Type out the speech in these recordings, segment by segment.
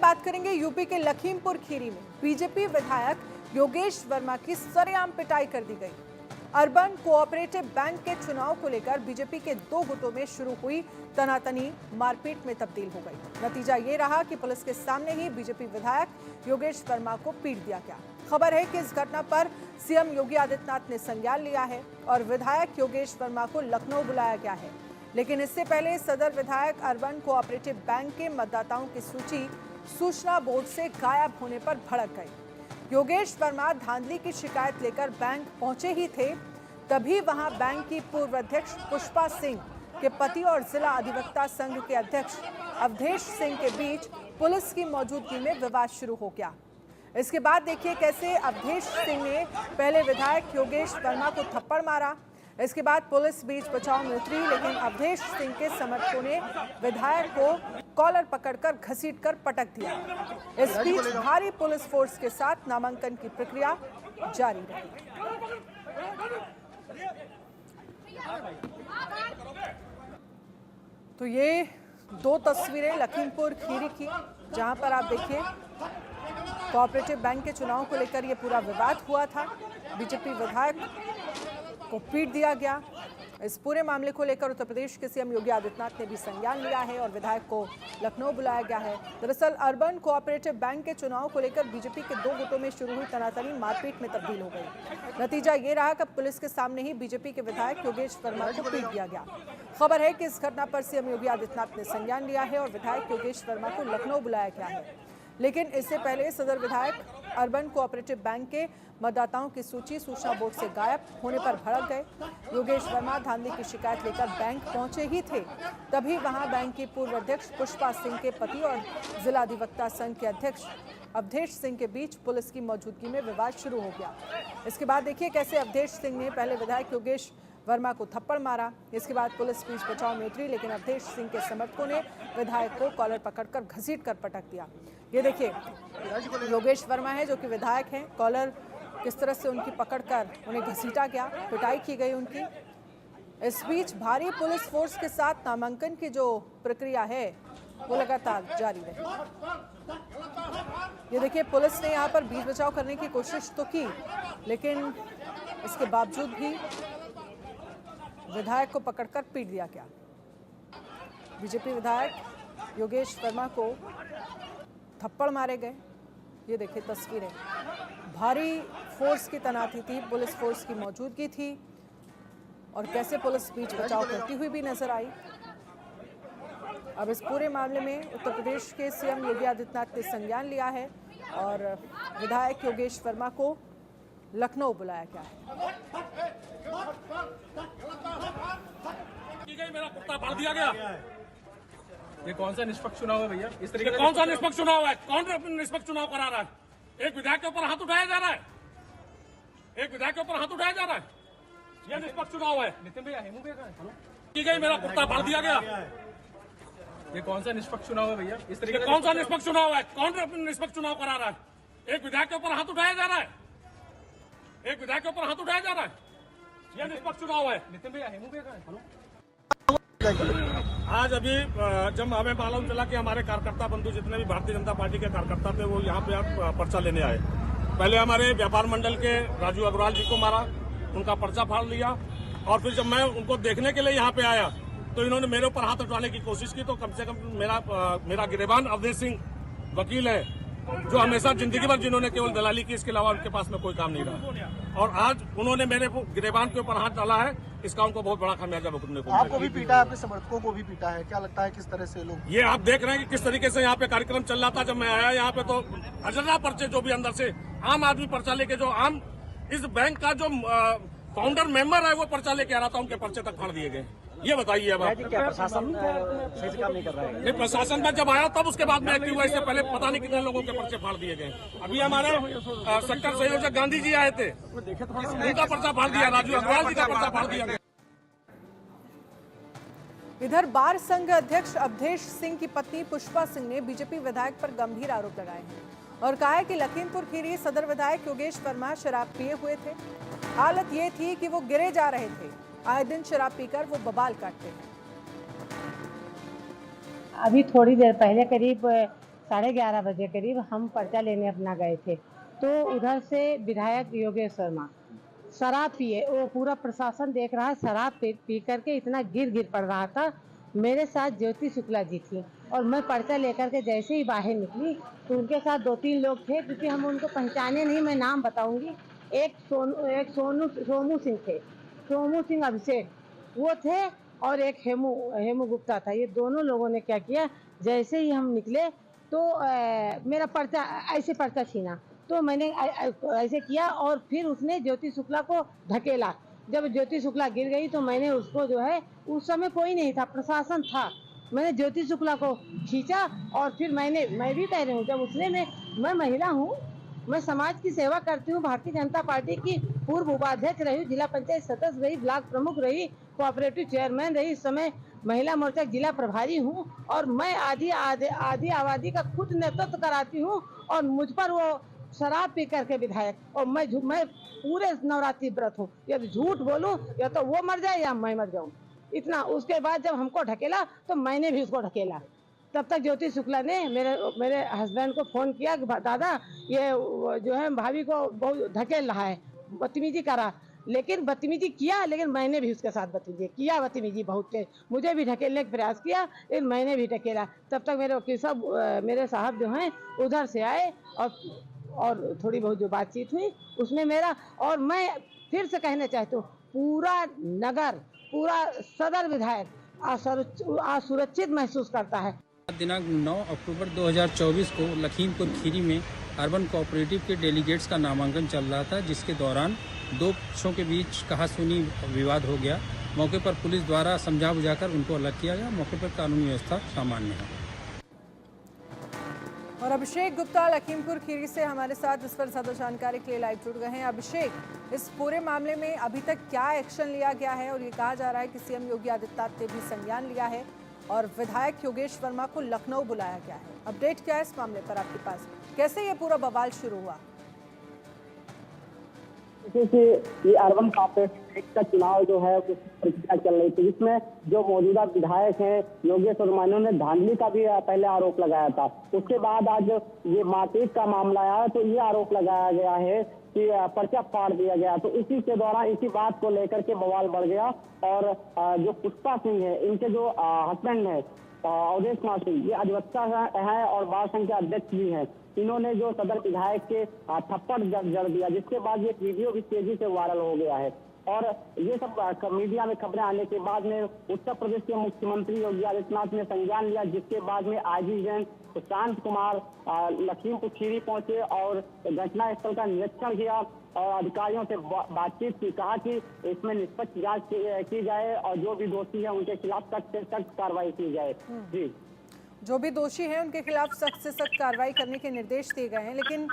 बात करेंगे यूपी के लखीमपुर खीरी में बीजेपी विधायक योगेश वर्मा की सरेआम पिटाई कर दी गई। अर्बन कोऑपरेटिव बैंक के चुनाव को लेकर बीजेपी के दो गुटों में शुरू हुई तनातनी मारपीट में तब्दील हो गई। नतीजा ये रहा कि पुलिस के सामने ही बीजेपी विधायक योगेश वर्मा को पीट दिया गया। खबर है कि इस घटना पर सीएम योगी आदित्यनाथ ने संज्ञान लिया है और विधायक योगेश वर्मा को लखनऊ बुलाया गया है। लेकिन इससे पहले सदर विधायक अर्बन कोऑपरेटिव बैंक के मतदाताओं की सूची सूचना बोर्ड से गायब होने पर भड़क गई। योगेश वर्मा धांधली की शिकायत लेकर बैंक पहुंचे ही थे, तभी वहां बैंक की पूर्व अध्यक्ष पुष्पा सिंह के पति और जिला अधिवक्ता संघ के अध्यक्ष अवधेश सिंह के बीच पुलिस की मौजूदगी में विवाद शुरू हो गया। इसके बाद देखिए कैसे अवधेश सिंह ने पहले विधायक योगेश वर्मा को थप्पड़ मारा। इसके बाद पुलिस बीच बचाव में उतरी, लेकिन अवधेश सिंह के समर्थकों ने विधायक को कॉलर पकड़कर घसीटकर पटक दिया। इस बीच भारी पुलिस फोर्स के साथ नामांकन की प्रक्रिया जारी रही। तो ये दो तस्वीरें लखीमपुर खीरी की, जहां पर आप देखिए कोऑपरेटिव बैंक के चुनाव को लेकर ये पूरा विवाद हुआ था। बीजेपी विधायक को पीट दिया गया। इस पूरे मामले को लेकर उत्तर प्रदेश के सीएम योगी आदित्यनाथ ने भी संज्ञान लिया है और विधायक को लखनऊ बुलाया गया है। दरअसल अर्बन कोऑपरेटिव बैंक के चुनाव को लेकर बीजेपी के दो गुटों में शुरू हुई तनातनी मारपीट में तब्दील हो गई। नतीजा ये रहा कि पुलिस के सामने ही बीजेपी के विधायक योगेश वर्मा को पीट दिया गया। खबर है कि इस घटना पर सीएम योगी आदित्यनाथ ने संज्ञान लिया है और विधायक योगेश वर्मा को लखनऊ बुलाया गया है। लेकिन इससे पहले सदर विधायक अर्बन कोऑपरेटिव बैंक के मतदाताओं की सूची सूचना बोर्ड से गायब होने पर भड़क गए। योगेश वर्मा धांधली की शिकायत लेकर बैंक पहुंचे ही थे, तभी वहां बैंक की पूर्व अध्यक्ष पुष्पा सिंह के पति और जिला अधिवक्ता संघ के अध्यक्ष अवधेश सिंह के बीच पुलिस की मौजूदगी में विवाद शुरू हो गया। इसके बाद देखिए कैसे अवधेश सिंह ने पहले विधायक योगेश वर्मा को थप्पड़ मारा। इसके बाद पुलिस बीच बचाव में उतरी, लेकिन अवधेश सिंह के समर्थकों ने विधायक को कॉलर पकड़कर घसीटकर पटक दिया। ये देखिए योगेश वर्मा है जो कि विधायक हैं, कॉलर किस तरह से उनकी पकड़कर उन्हें घसीटा गया, पिटाई की गई उनकी। इस बीच भारी पुलिस फोर्स के साथ नामांकन की जो प्रक्रिया है वो लगातार जारी रही। ये देखिए पुलिस ने यहाँ पर बीच बचाव करने की कोशिश तो की, लेकिन इसके बावजूद भी विधायक को पकड़कर पीट दिया गया। बीजेपी विधायक योगेश वर्मा को थप्पड़ मारे गए। ये देखिए तस्वीरें, भारी फोर्स की तैनाती थी, पुलिस फोर्स की मौजूदगी थी और कैसे पुलिस बीच बचाव करती हुई भी नजर आई। अब इस पूरे मामले में उत्तर प्रदेश के सीएम योगी आदित्यनाथ ने संज्ञान लिया है और विधायक योगेश वर्मा को लखनऊ बुलाया गया है। मेरा कुत्ता फाड़ दिया गया। ये कौन सा निष्पक्ष चुनाव है भैया? इस तरीके कौन सा निष्पक्ष चुनाव है? कौन निष्पक्ष चुनाव करा रहा है? एक विधायक के ऊपर हाथ उठाया जा रहा है, एक विधायक के ऊपर हाथ उठाया जा रहा है। यह निष्पक्ष चुनाव है। नितिन भैया, हेमू भैया की गई, मेरा कुत्ता फाड़ दिया गया। ये कौन सा निष्पक्ष चुनाव है भैया? इस तरीके कौन सा निष्पक्ष चुनाव है? कौन निष्पक्ष चुनाव करा रहा है? एक विधायक के ऊपर हाथ उठाया जा रहा है, एक विधायक के ऊपर हाथ उठाया जा रहा है। यह निष्पक्ष चुनाव है। नितिन भैया, हेमू भैया आज अभी जब हमें मालूम चला कि हमारे कार्यकर्ता बंधु जितने भी भारतीय जनता पार्टी के कार्यकर्ता थे वो यहाँ पे पर्चा लेने आए। पहले हमारे व्यापार मंडल के राजू अग्रवाल जी को मारा, उनका पर्चा फाड़ लिया और फिर जब मैं उनको देखने के लिए यहाँ पे आया तो इन्होंने मेरे ऊपर हाथ उठाने की कोशिश की। तो कम से कम मेरा गिरेबान अवधेश सिंह वकील है जो हमेशा जिंदगी भर जिन्होंने केवल दलाली की, इसके अलावा उनके पास में कोई काम नहीं रहा और आज उन्होंने मेरे गिरेबान के ऊपर हाथ डाला है। इसका उनको बहुत बड़ा खामियाजा भुगतने को आपको भी पीटा है, आपके समर्थकों को भी पीटा है, क्या लगता है किस तरह से लोग? ये आप देख रहे हैं कि किस तरीके से यहाँ पे कार्यक्रम चल रहा था। जब मैं आया यहाँ पे तो हजारों पर्चे जो भी अंदर से आम आदमी पर्चा लेके, जो आम इस बैंक का जो फाउंडर मेंबर है वो पर्चा लेके आ रहा था, उनके पर्चे तक फाड़ दिए गए। ये बताइए अब आप। क्या प्रशासन सही से काम नहीं कर रहा है? नहीं, प्रशासन में जब आया तब उसके बाद में एक्टिव हुआ। इससे पहले पता नहीं कितने लोगों के पर्चे फाड़ दिए गए। अभी हमारे सेक्टर संयोजक गांधी जी आए थे, उनका पर्चा फाड़ दिया, राजू अग्रवाल जी का पर्चा फाड़ दिया गया। इधर बार संघ अध्यक्ष अवधेश सिंह की पत्नी पुष्पा सिंह ने बीजेपी विधायक पर गंभीर आरोप लगाए हैं और कहा है कि लखीमपुर खीरी सदर विधायक योगेश वर्मा शराब पिए हुए थे। हालत ये थी कि वो गिरे जा रहे थे, आए दिन शराब पीकर वो बवाल काटते हैं। अभी थोड़ी देर पहले करीब 11:30 बजे करीब हम पर्चा लेने अपना गए थे, तो उधर से विधायक योगेश शर्मा शराब पिए, वो पूरा प्रशासन देख रहा है, शराब पी करके इतना गिर पड़ रहा था। मेरे साथ ज्योति शुक्ला जी थी और मैं पर्चा लेकर के जैसे ही बाहर निकली तो उनके साथ 2-3 लोग थे, क्योंकि हम उनको पहचाने नहीं, मैं नाम बताऊंगी। एक सोमू सिंह थे, सोमू सिंह अभिषेक वो थे, और एक हेमू गुप्ता था। ये दोनों लोगों ने क्या किया, जैसे ही हम निकले तो मेरा पर्चा ऐसे पर्चा छीना, तो मैंने ऐसे किया और फिर उसने ज्योति शुक्ला को धकेला। जब ज्योति शुक्ला गिर गई तो मैंने उसको जो है, उस समय कोई नहीं था, प्रशासन था, मैंने ज्योति शुक्ला को खींचा और फिर मैं भी कह रही हूँ, जब उसने मैं महिला हूँ, मैं समाज की सेवा करती हूँ, भारतीय जनता पार्टी की पूर्व उपाध्यक्ष रही, जिला पंचायत सदस्य रही, ब्लॉक प्रमुख रही, कोऑपरेटिव चेयरमैन रही, इस समय महिला मोर्चा जिला प्रभारी हूँ और मैं आधी आबादी का खुद नेतृत्व कराती हूँ और मुझ पर वो शराब पी करके विधायक, और मैं पूरे नवरात्रि व्रत हूँ, यदि झूठ बोलूं या तो वो मर जाए या मैं मर जाऊं, इतना। उसके बाद जब हमको ढकेला तो मैंने भी उसको ढकेला। तब तक ज्योति शुक्ला ने मेरे हस्बैंड को फोन किया कि दादा ये जो है भाभी को बहुत धकेल रहा है, बदतमीजी करा, लेकिन बदतमीजी किया, लेकिन मैंने भी उसके साथ बदतमीजी बहुत तेज, मुझे भी ढकेलने का प्रयास किया, लेकिन मैंने भी ढकेला। तब तक मेरे वकील साहब, मेरे साहब जो हैं उधर से आए और थोड़ी बहुत जो बातचीत हुई उसमें मेरा, और मैं फिर से कहना चाहती हूँ, पूरा नगर, पूरा सदर विधायक असुरक्षित महसूस करता है। दिनांक 9 अक्टूबर 2024 को लखीमपुर खीरी में अर्बन कोऑपरेटिव के डेलीगेट्स का नामांकन चल रहा था, जिसके दौरान दो पक्षों के बीच कहासुनी विवाद हो गया। मौके पर पुलिस द्वारा समझा बुझाकर उनको अलग किया गया। मौके पर कानूनी व्यवस्था सामान्य है। और अभिषेक गुप्ता लखीमपुर खीरी से हमारे साथ इस पर ज्यादा जानकारी के लिए लाइव जुड़ गए हैं। अभिषेक, इस पूरे मामले में अभी तक क्या एक्शन लिया गया है, और ये कहा जा रहा है कि सीएम योगी आदित्यनाथ ने भी संज्ञान लिया है और विधायक योगेश वर्मा को लखनऊ बुलाया गया है। अपडेट क्या है इस मामले पर आपके पास, कैसे ये पूरा बवाल शुरू हुआ? ये अर्बन कोऑपरेटिव का चुनाव जो है प्रक्रिया चल रही थी, जिसमें जो मौजूदा विधायक हैं योगेश वर्मा, इन्होंने धांधली का भी पहले आरोप लगाया था। उसके बाद आज ये मारपीट का मामला आया तो ये आरोप लगाया गया है कि पर्चा फाड़ दिया गया। तो इसी के दौरान इसी बात को लेकर के बवाल बढ़ गया और जो पुष्पा सिंह है, इनके जो हस्बैंड है अवधेश कुमार सिंह, ये अधिवक्ता है और बाल संघ के अध्यक्ष भी हैं। इन्होंने जो सदर विधायक के थप्पड़ जड़ दिया, जिसके बाद ये वीडियो भी तेजी से वायरल हो गया है। और ये सब मीडिया में खबरें आने के बाद में उत्तर प्रदेश के मुख्यमंत्री योगी आदित्यनाथ ने संज्ञान लिया, जिसके बाद में आईजी जैन शांत कुमार लखीमपुर खीरी पहुंचे और घटना स्थल का निरीक्षण किया और अधिकारियों से बातचीत की। कहा कि इसमें निष्पक्ष जांच की जाए और जो भी दोषी है उनके खिलाफ सख्त से सख्त कार्रवाई की जाए। जी, जो भी दोषी हैं उनके खिलाफ सख्त से सख्त कार्रवाई करने के निर्देश दिए गए हैं। लेकिन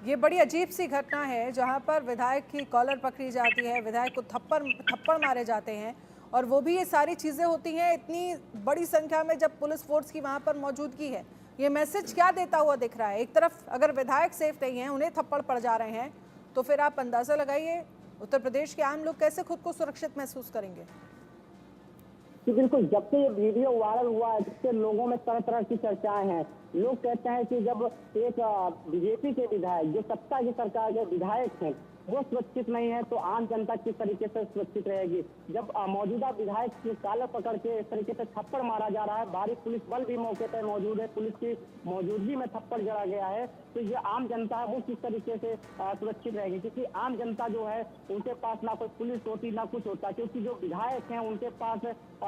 ये बड़ी अजीब सी घटना है जहां पर विधायक की कॉलर पकड़ी जाती है, विधायक को थप्पड़ मारे जाते हैं, और वो भी ये सारी चीज़ें होती हैं इतनी बड़ी संख्या में जब पुलिस फोर्स की वहां पर मौजूदगी है। ये मैसेज क्या देता हुआ दिख रहा है? एक तरफ अगर विधायक सेफ नहीं है, उन्हें थप्पड़ पड़ जा रहे हैं, तो फिर आप अंदाज़ा लगाइए उत्तर प्रदेश के आम लोग कैसे खुद को सुरक्षित महसूस करेंगे। कि बिल्कुल, जब से ये वीडियो वायरल हुआ है जिससे लोगों में तरह तरह की चर्चाएं हैं। लोग कहते हैं कि जब एक बीजेपी के विधायक, जो सत्ता की सरकार के विधायक हैं, वो सुरक्षित नहीं है तो आम जनता किस तरीके से सुरक्षित रहेगी। जब मौजूदा विधायक की कॉलर पकड़ के इस तरीके से थप्पड़ मारा जा रहा है, भारी पुलिस बल भी मौके पर मौजूद है, पुलिस की मौजूदगी में थप्पड़ जड़ा गया है, तो ये आम जनता है वो किस तरीके से सुरक्षित रहेगी। क्योंकि आम जनता जो है उनके पास ना कोई पुलिस होती ना कुछ होता, क्योंकि जो विधायक हैं उनके पास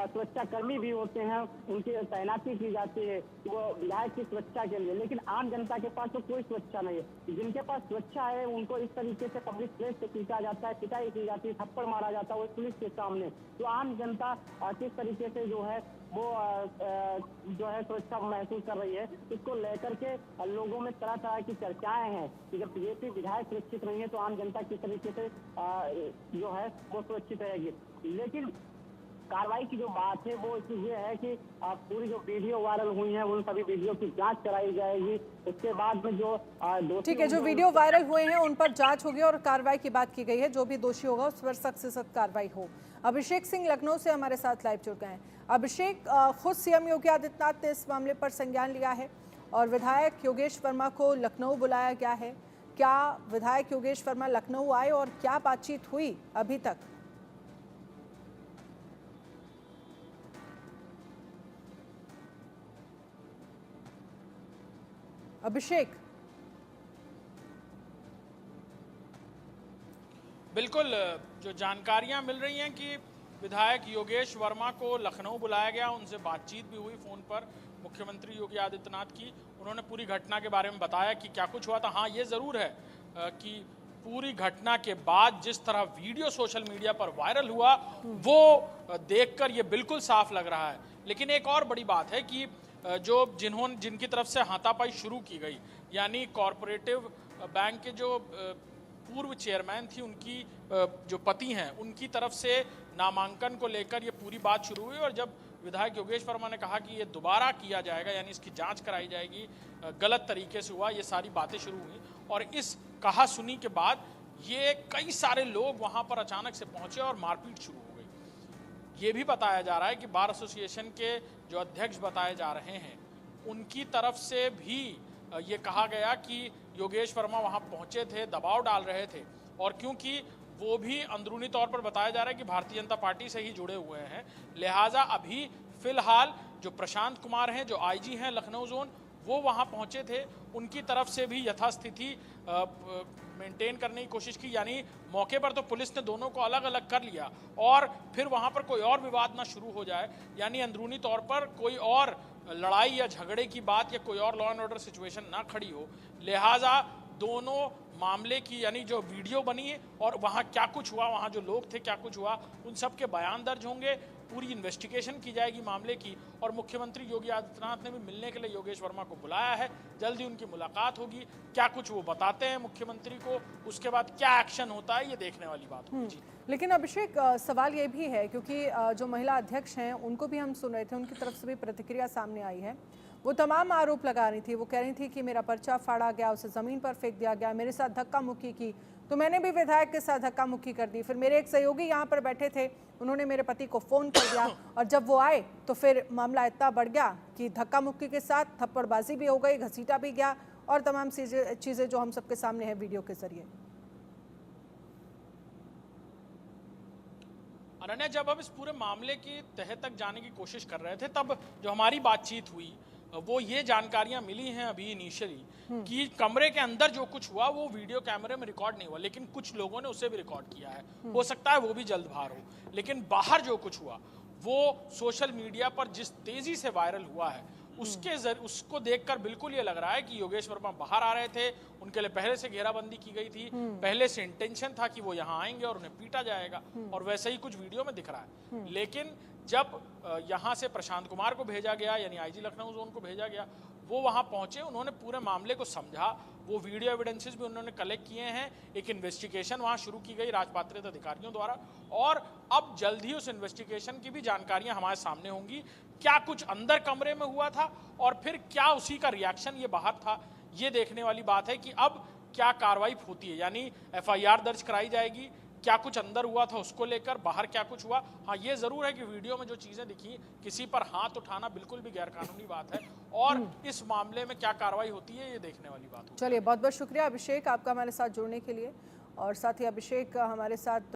सुरक्षा कर्मी भी होते हैं, उनकी तैनाती की जाती है वो विधायक की सुरक्षा के लिए। लेकिन आम जनता के पास तो कोई सुरक्षा नहीं है। जिनके पास सुरक्षा है उनको इस तरीके से पब्लिक प्लेस से पीटा जाता है, पिटाई की जाती है, थप्पड़ मारा जाता है वो पुलिस के सामने। तो आम जनता किस तरीके से जो है वो जो है सुरक्षा महसूस कर रही है, इसको लेकर के लोगों में तरह तरह की चर्चाएं हैं कि जब बीजेपी विधायक सुरक्षित नहीं है तो आम जनता किस तरीके से जो है वो सुरक्षित रहेगी। लेकिन कार्रवाई की जो बात है वो ये है कि पूरी जो वीडियो वायरल हुई है उन सभी वीडियो की जांच कराई जाएगी। उसके बाद में जो ठीक है, जो वीडियो वायरल हुए हैं उन पर जांच होगी और कार्रवाई की बात की गई है। जो भी दोषी होगा उस पर सख्त से सख्त कार्रवाई हो। अभिषेक सिंह लखनऊ से हमारे साथ लाइव जुड़ गए हैं। अभिषेक, खुद सीएम योगी आदित्यनाथ ने इस मामले पर संज्ञान लिया है और विधायक योगेश वर्मा को लखनऊ बुलाया गया है। क्या विधायक योगेश वर्मा लखनऊ आए और क्या बातचीत हुई अभी तक? अभिषेक। बिल्कुल, जो जानकारियां मिल रही हैं कि विधायक योगेश वर्मा को लखनऊ बुलाया गया, उनसे बातचीत भी हुई फ़ोन पर मुख्यमंत्री योगी आदित्यनाथ की। उन्होंने पूरी घटना के बारे में बताया कि क्या कुछ हुआ था। हाँ, ये ज़रूर है कि पूरी घटना के बाद जिस तरह वीडियो सोशल मीडिया पर वायरल हुआ वो देखकर ये बिल्कुल साफ लग रहा है। लेकिन एक और बड़ी बात है कि जिनकी तरफ से हाथापाई शुरू की गई, यानी कॉरपोरेटिव बैंक के जो पूर्व चेयरमैन थी, उनकी जो पति हैं, उनकी तरफ से नामांकन को लेकर ये पूरी बात शुरू हुई। और जब विधायक योगेश वर्मा ने कहा कि ये दोबारा किया जाएगा, यानी इसकी जांच कराई जाएगी, गलत तरीके से हुआ, ये सारी बातें शुरू हुई। और इस कहा सुनी के बाद ये कई सारे लोग वहाँ पर अचानक से पहुँचे और मारपीट शुरू हो गई। ये भी बताया जा रहा है कि बार एसोसिएशन के जो अध्यक्ष बताए जा रहे हैं, उनकी तरफ से भी ये कहा गया कि योगेश वर्मा वहाँ पहुँचे थे, दबाव डाल रहे थे। और क्योंकि वो भी अंदरूनी तौर पर बताया जा रहा है कि भारतीय जनता पार्टी से ही जुड़े हुए हैं, लिहाजा अभी फिलहाल जो प्रशांत कुमार हैं, जो आईजी हैं लखनऊ जोन, वो वहाँ पहुँचे थे। उनकी तरफ से भी यथास्थिति मेंटेन करने की कोशिश की, यानी मौके पर तो पुलिस ने दोनों को अलग अलग कर लिया और फिर वहाँ पर कोई और विवाद ना शुरू हो जाए, यानी अंदरूनी तौर पर कोई और लड़ाई या झगड़े की बात या कोई और लॉ एंड ऑर्डर सिचुएशन ना खड़ी हो। लिहाजा दोनों मामले की, यानी जो वीडियो बनी है और वहाँ क्या कुछ हुआ, वहाँ जो लोग थे क्या कुछ हुआ, उन सब के बयान दर्ज होंगे, पूरी इन्वेस्टिगेशन की जाएगी मामले की। और मुख्यमंत्री योगी आदित्यनाथ ने भी मिलने के लिए योगेश वर्मा को बुलाया है। जल्दी उनकी मुलाकात होगी, क्या कुछ वो बताते हैं मुख्यमंत्री को, उसके बाद क्या एक्शन होता है, ये देखने वाली बात होगी। लेकिन अभिषेक, सवाल ये भी है क्योंकि जो महिला अध्यक्ष हैं उनको भी हम सुन रहे थे, उनकी तरफ से भी प्रतिक्रिया सामने आई है। वो तमाम आरोप लगा रही थी। वो कह रही थी कि मेरा पर्चा फाड़ा गया, उसे ज़मीन पर फेंक दिया गया, मेरे साथ धक्का मुक्की की, तो मैंने भी विधायक के साथ धक्का मुक्की कर दी। फिर मेरे एक सहयोगी यहाँ पर बैठे थे, उन्होंने मेरे पति को फ़ोन कर दिया और जब वो आए तो फिर मामला इतना बढ़ गया कि धक्का मुक्की के साथ थप्पड़बाजी भी हो गई, घसीटा भी गया और तमाम चीज़ें जो हम सबके सामने है वीडियो के जरिए। अनन्या, जब हम इस पूरे मामले की तह तक जाने की कोशिश कर रहे थे, तब जो हमारी बातचीत हुई वो ये जानकारियां मिली हैं अभी इनिशियली कि कमरे के अंदर जो कुछ हुआ वो वीडियो कैमरे में रिकॉर्ड नहीं हुआ, लेकिन कुछ लोगों ने उसे भी रिकॉर्ड किया है। हो सकता है वो भी जल्द बाहर हो। लेकिन बाहर जो कुछ हुआ वो सोशल मीडिया पर जिस तेजी से वायरल हुआ है, उसको देखकर बिल्कुल ये लग रहा है कि योगेश वर्मा बाहर आ रहे थे, उनके लिए पहले से घेराबंदी की गई थी, पहले से इंटेंशन था कि वो यहाँ आएंगे और उन्हें पीटा जाएगा, और वैसे ही कुछ वीडियो में दिख रहा है। लेकिन जब यहाँ से प्रशांत कुमार को भेजा गया, यानी आईजी लखनऊ जोन को भेजा गया, वो वहाँ पहुँचे, उन्होंने पूरे मामले को समझा, वो वीडियो एविडेंसेस भी उन्होंने कलेक्ट किए हैं, एक इन्वेस्टिगेशन वहाँ शुरू की गई राजपात्रित अधिकारियों द्वारा, और अब जल्द ही उस इन्वेस्टिगेशन की भी जानकारियाँ हमारे सामने होंगी। क्या कुछ अंदर कमरे में हुआ था और फिर क्या उसी का रिएक्शन ये बाहर था, ये देखने वाली बात है कि अब क्या कार्रवाई होती है, यानी FIR दर्ज कराई जाएगी, क्या कुछ अंदर हुआ था उसको लेकर, बाहर क्या कुछ हुआ। हाँ, ये जरूर है कि वीडियो में जो चीजें दिखी, किसी पर हाथ उठाना बिल्कुल भी गैरकानूनी बात है, और इस मामले में क्या कार्रवाई होती है ये देखने वाली बात है। चलिए, बहुत बहुत शुक्रिया अभिषेक आपका हमारे साथ जुड़ने के लिए। और साथ ही अभिषेक हमारे साथ